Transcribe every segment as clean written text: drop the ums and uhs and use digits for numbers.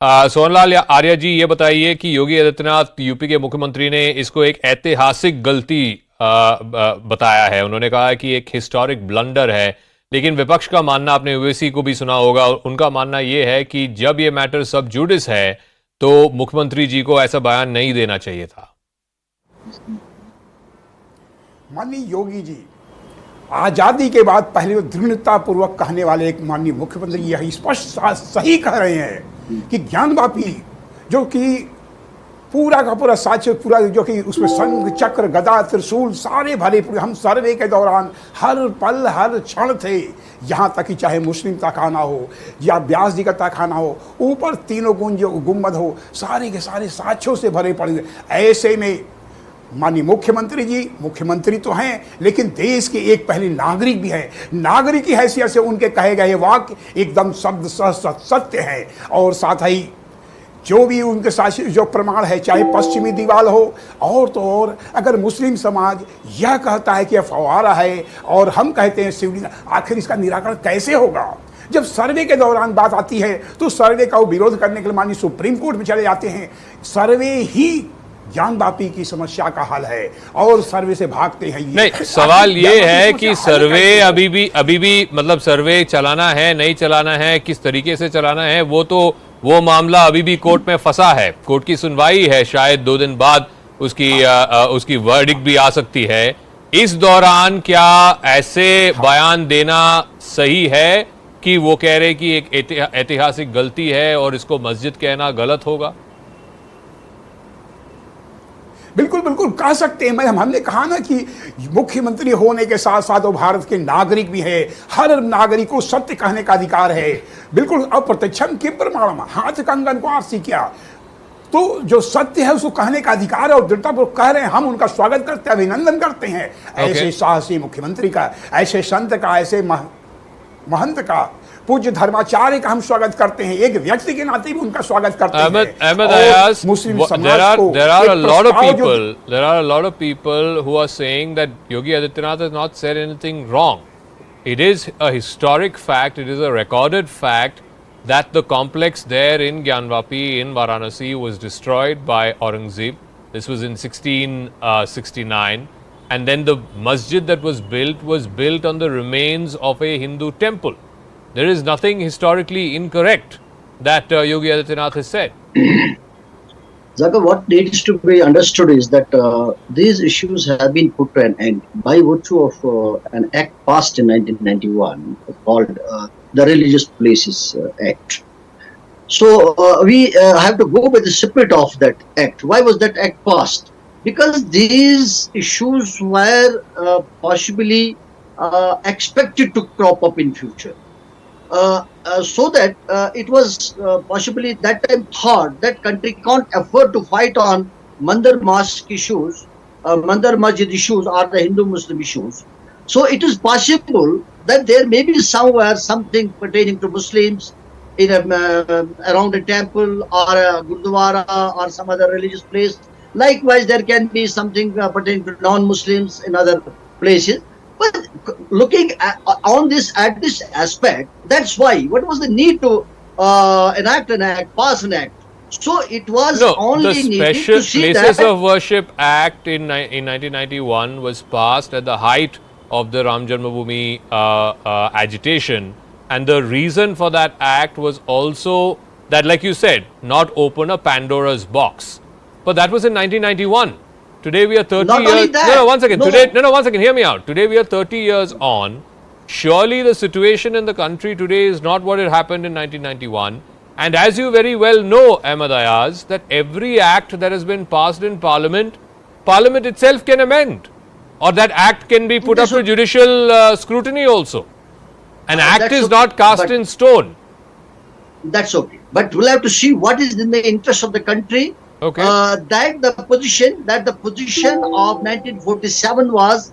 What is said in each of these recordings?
सोनलाल आर्य जी, ये बताइए कि योगी आदित्यनाथ यूपी के मुख्यमंत्री ने इसको एक ऐतिहासिक गलती बताया है। उन्होंने कहा है कि एक हिस्टोरिक ब्लंडर है, लेकिन विपक्ष का मानना, आपने ओवैसी को भी सुना होगा, उनका मानना यह है कि जब ये मैटर सब जुडिस है तो मुख्यमंत्री जी को ऐसा बयान नहीं देना चाहिए था। माननीय योगी जी आजादी के बाद पहले वो दृढ़ता पूर्वक कहने वाले एक माननीय मुख्यमंत्री यही स्पष्ट सही कह रहे हैं कि ज्ञानवापी जो कि पूरा का पूरा साक्ष्य पूरा जो कि उसमें संघ चक्र गदा त्रिशूल सारे भरे पूरे हम सर्वे के दौरान हर पल हर क्षण थे। यहाँ तक कि चाहे मुस्लिम तखाना हो या व्यास जी का तखाना हो, ऊपर तीनों गुंबद हो, सारे के सारे साक्ष्यों से भरे पड़े। ऐसे में माननीय मुख्यमंत्री जी मुख्यमंत्री तो हैं, लेकिन देश के एक पहले नागरिक भी हैं। नागरिक की हैसियत से उनके कहे गए वाक्य एकदम शब्द सत्य है। और साथ ही जो भी उनके साथ जो प्रमाण है, चाहे पश्चिमी दीवार हो और तो और अगर मुस्लिम समाज यह कहता है कि यह फवारा है और हम कहते हैं शिवलिंग, आखिर इसका निराकरण कैसे होगा? जब सर्वे के दौरान बात आती है तो सर्वे का वो विरोध करने के लिए माननीय सुप्रीम कोर्ट में चले जाते हैं। सर्वे ही ज्ञानवापी की समस्या का हल है और सर्वे से भागते हैं। नहीं, सवाल ये है कि सर्वे अभी भी मतलब सर्वे चलाना है नहीं चलाना है, किस तरीके से चलाना है, वो मामला अभी भी कोर्ट में फंसा है। कोर्ट की सुनवाई है, शायद 2 दिन बाद उसकी वर्डिक्ट भी आ सकती है। इस दौरान क्या ऐसे बयान देना सही है कि वो कह रहे कि एक ऐतिहासिक गलती है और इसको मस्जिद कहना गलत होगा? बिल्कुल बिल्कुल कह सकते हैं। हमने कहा ना कि मुख्यमंत्री होने के साथ साथ वो भारत के नागरिक भी है। हर नागरिक को सत्य कहने का अधिकार है। बिल्कुल अप्रत्यक्षम किम प्रमाणम, हाथ कंगन को आरसी किया। तो जो सत्य है उसको कहने का अधिकार है और दृढ़तापूर्वक कह रहे हैं, हम उनका स्वागत करते हैं, अभिनंदन करते हैं। ऐसे साहसी मुख्यमंत्री का, ऐसे संत का, ऐसे महंत का, पूज्य धर्माचार्य का हम स्वागत करते हैं। एक व्यक्ति के नाते भी उनका स्वागत करते हैं। Ahmed Ayaz, मुस्लिम समाज को there are a lot of people who are saying that Yogi Adityanath has not said anything wrong. It is a historic fact, it is a recorded fact that the complex there in Gyanvapi in Varanasi was destroyed by Aurangzeb. This was in 1669, and then the masjid that was built on the remains of a Hindu temple. There is nothing historically incorrect that Yogi Adityanath has said. Zaka, what needs to be understood is that these issues have been put to an end by virtue of an act passed in 1991 called the Religious Places Act. So we have to go by the spirit of that act. Why was that act passed? Because these issues were possibly expected to crop up in future. So that it was possibly that time thought that country can't afford to fight on Mandar Mosque issues, Mandar Masjid issues or the Hindu-Muslim issues. So it is possible that there may be somewhere something pertaining to Muslims in around a temple or a Gurdwara or some other religious place. Likewise, there can be something pertaining to non-Muslims in other places. But looking at this aspect, that's why. What was the need to enact an act, pass an act? So it was only the needed Special to see Places that of Worship Act in 1991 was passed at the height of the Ram Janmabhoomi agitation, and the reason for that act was also that, like you said, not open a Pandora's box. But that was in 1991. Today we are 30 Not years. only that, No, one second. One second. Hear me out. Today we are 30 years on. Surely the situation in the country today is not what it happened in 1991. And as you very well know, Ahmed Ayaz, that every act that has been passed in Parliament itself can amend, or that act can be put up to judicial scrutiny also. An act is not cast in stone. That's okay. But we'll have to see what is in the interest of the country. Okay. That the position of 1947 was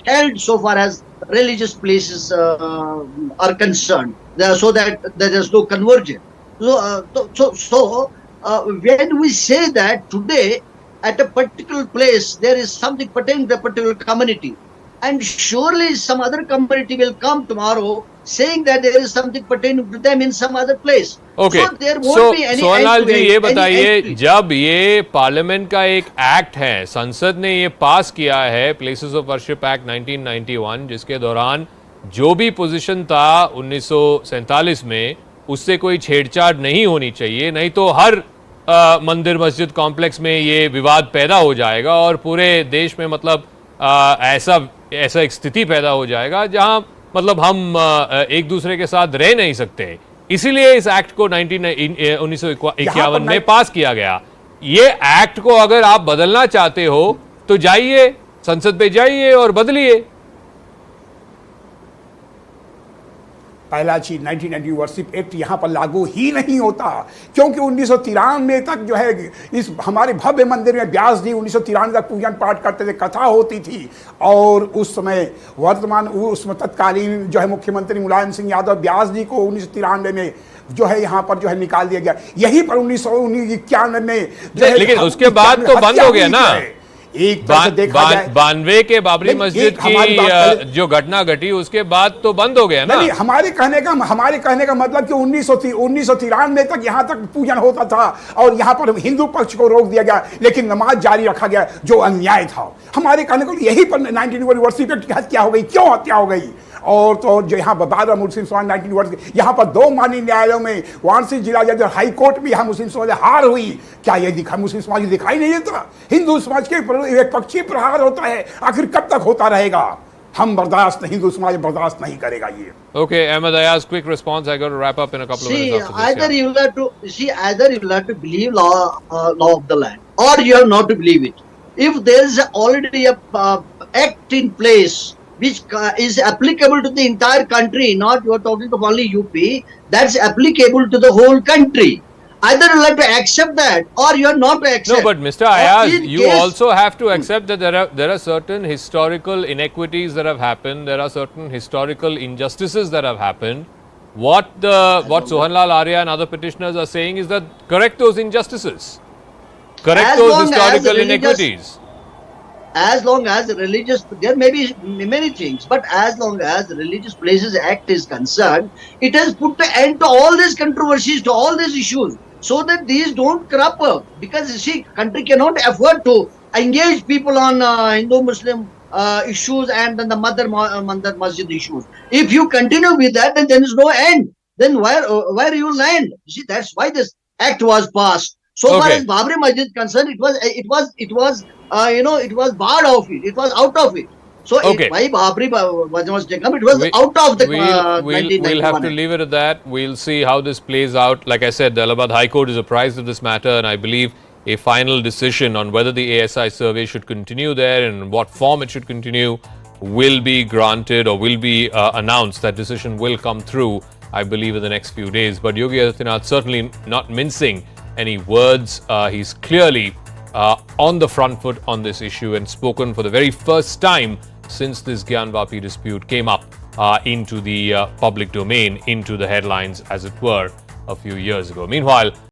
held so far as religious places are concerned, so that there is no convergence. So when we say that today at a particular place there is something pertaining to a particular community, and surely some other community will come tomorrow saying that there is something pertaining to them in some other place. Okay, So there won't be any Sohanlal end to जी it, ये any बताइए, end to it. जब ये parliament का एक act है, संसद ने ये पास किया है, प्लेसेस ऑफ वर्शिप एक्ट 1991, जिसके दौरान जो भी पोजीशन था 1947 में, उससे कोई छेड़छाड़ नहीं होनी चाहिए, नहीं तो हर मंदिर मस्जिद कॉम्प्लेक्स में ये विवाद पैदा हो जाएगा और पूरे देश में मतलब ऐसा एक स्थिति पैदा हो जाएगा जहां मतलब हम एक दूसरे के साथ रह नहीं सकते। इसीलिए इस एक्ट को 1951 में पास किया गया। ये एक्ट को अगर आप बदलना चाहते हो तो जाइए संसद पे जाइए और बदलिए। पहला चीज 1990 वर्शिप एक्ट यहाँ पर लागू ही नहीं होता, क्योंकि 1993 तक जो है इस हमारे भव्य मंदिर में व्यास जी 1993 तक पूजन पाठ करते थे, कथा होती थी। और उस समय वर्तमान उसमें तत्कालीन जो है मुख्यमंत्री मुलायम सिंह यादव व्यास जी को 1993 में जो है यहाँ पर जो है निकाल दिया गया। यहीं पर 1991 में जो है, लेकिन उसके बाद तो बंद हो गया ना। एक तरह से देखा जाए 92 के बाबरी मस्जिद की जो घटना घटी उसके बाद तो बंद हो गया ना। नहीं, हमारे कहने का मतलब कि 1993 तक यहाँ तक पूजन होता था और यहाँ पर हिंदू पक्ष को रोक दिया गया, लेकिन नमाज जारी रखा गया, जो अन्याय था। हमारे कहने को यही पर 1991 वर्शिप एक्ट की हत्या हो गई। क्यों हत्या हो गई? और तो जो यहाँ बार मुस्लिम समाज 19 वर्ष यहाँ पर 2 माननीय न्यायालयों में वाराणसी जिला जज और हाई कोर्ट में यहाँ मुस्लिम समाज हार हुई। क्या ये मुस्लिम समाज दिखाई नहीं देता? हिंदू समाज के एक पक्षी प्रहार होता है, आखिर कब तक होता रहेगा? हम बर्दाश्त, हिंदू समाज बर्दाश्त नहीं करेगा ये। Okay, Ahmed Ayaz, quick response. I got to wrap up in a couple of minutes after this. Either you have to believe law of the land, or you have not to believe it. If there is already a act in place which is applicable to the entire country, not you are talking of only UP, that's applicable to the whole country. Either you have to accept that or you are not to accept. No, but Mr. Ayaz, you also have to accept that there are certain historical inequities that have happened. There are certain historical injustices that have happened. What Sohanlal Arya and other petitioners are saying is that correct those injustices, correct those historical inequities. As long as religious, there may be many things, but as long as the Religious Places Act is concerned, it has put the end to all these controversies, to all these issues, so that these don't crop up. Because you see, country cannot afford to engage people on Hindu-Muslim issues and then the Mandar Masjid issues. If you continue with that, then there is no end. Then where you land? You see, that's why this act was passed. So far as Babri Masjid is concerned, it was barred of it. It was out of it. So why Babri was taken? It was out of the. We'll have to leave it at that. We'll see how this plays out. Like I said, the Allahabad High Court is apprised of this matter, and I believe a final decision on whether the ASI survey should continue there and in what form it should continue will be granted or will be announced. That decision will come through, I believe, in the next few days. But Yogi Adityanath certainly not mincing any words. He's clearly on the front foot on this issue and spoken for the very first time since this Gyanvapi dispute came up into the public domain, into the headlines, as it were, a few years ago. Meanwhile,